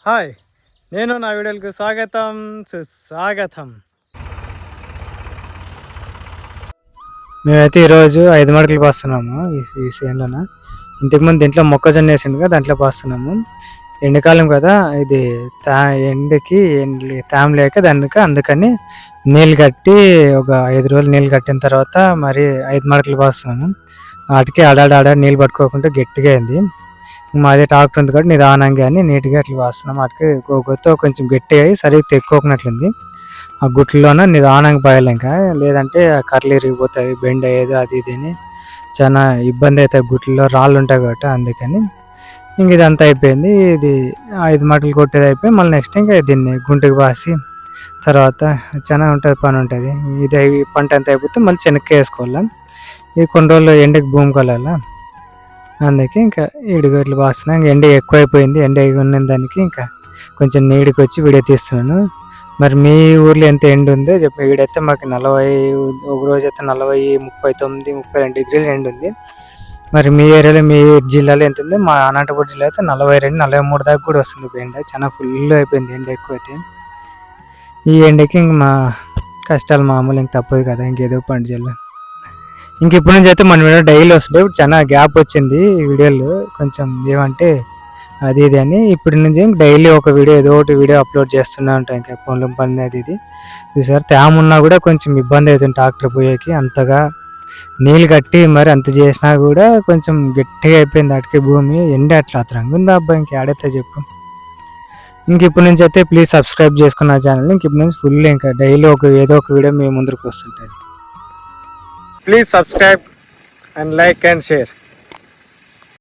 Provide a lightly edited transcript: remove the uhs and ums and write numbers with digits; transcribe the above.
Hi, నేను నా వీడియోలకు స్వాగతం సుస్వాగతం. మేమైతే ఈరోజు 5 మడకలు పాస్తున్నాము ఈ చేనులోన. ఇంతకుముందు దీంట్లో మొక్కజొన్న వేసిండు కదా, దాంట్లో పాస్తున్నాము. ఎండాకాలం కదా, ఇది ఎండకి తేమ లేక అందుకని నీళ్ళు కట్టి ఒక 5 రోజులు నీళ్ళు కట్టిన తర్వాత మరి 5 మడకలు పాస్తున్నాము. వాటికి ఆడాడ నీళ్ళు పట్టుకోకుండా గట్టిగా అయింది. మాది ట్రాక్టర్ ఉంది కాబట్టి నిదానంగా అని నీట్గా అట్లా పాస్తున్నాం. వాటికి గొత్తో కొంచెం గట్టిగా అయ్యి సరిగ్గా తెక్కున్నట్లుంది. ఆ గుట్లలోన నిదానంగా పాయాలి, ఇంకా లేదంటే కర్రలు ఇరిగిపోతాయి, బెండ్ అయ్యేది అది ఇది అని చాలా ఇబ్బంది అవుతాయి. గుట్లలో రాళ్ళు ఉంటాయి కాబట్టి అందుకని ఇంక ఇదంతా అయిపోయింది. ఇది 5 మడకలు కొట్టేది అయిపోయి మళ్ళీ నెక్స్ట్ ఇంకా దీన్ని గుంటకు పాసి తర్వాత చాలా ఉంటుంది, పని ఉంటుంది. ఇది పంట అంతా అయిపోతే మళ్ళీ చెనక్కి వేసుకోవాలి. ఇది కొన్ని రోజులు ఎండకి భూమి కొలాల, అందుకే ఇంకా ఇటుగట్లు పాస్తున్నా. ఇంకా ఎండ ఎక్కువైపోయింది. ఎండ ఉన్న దానికి ఇంకా కొంచెం నీడికి వచ్చి వీడియో తీస్తున్నాను. మరి మీ ఊర్లో ఎంత ఎండ ఉందో చెప్పి. వీడైతే మాకు 40, ఒక రోజు అయితే 40, 39, 32 డిగ్రీలు ఎండ ఉంది. మరి మీ ఏరియాలో, మీ జిల్లాలో ఎంత ఉంది? మా అనంతపురం జిల్లా అయితే 42, 43 దాకా కూడా వస్తుంది ఎండ. చాలా ఫుల్ అయిపోయింది ఎండ ఎక్కువైతే. ఈ ఎండకి ఇంక మా కష్టాలు మామూలు, ఇంక తప్పదు కదా, ఇంకేదో పండు జిల్లా. ఇంక ఇప్పటి నుంచి అయితే మన వీడియో డైలీ వస్తుంటాయి. ఇప్పుడు చాలా గ్యాప్ వచ్చింది ఈ వీడియోలో, కొంచెం ఏమంటే అది ఇది అని. ఇప్పటి నుంచి డైలీ ఒక వీడియో, ఏదో ఒకటి వీడియో అప్లోడ్ చేస్తూనే ఉంటాయి. ఇంకా పొలం పని అది ఇది చూసారు. తేమ ఉన్నా కూడా కొంచెం ఇబ్బంది అవుతుంది ట్రాక్టర్ పోయేకి. అంతగా నీళ్ళు కట్టి మరి అంత చేసినా కూడా కొంచెం గట్టిగా అయిపోయింది అటుకే భూమి. ఎండ అట్లా రంగు ఉందా అబ్బాయి, ఇంక ఆడైతే చెప్పు. ఇంక ఇప్పటి నుంచి అయితే ప్లీజ్ సబ్స్క్రైబ్ చేసుకున్న ఛానల్. ఇంక ఇప్పటి నుంచి ఫుల్ ఇంకా డైలీ ఏదో ఒక వీడియో మీ ముందుకు వస్తుంటుంది. Please subscribe and like and share.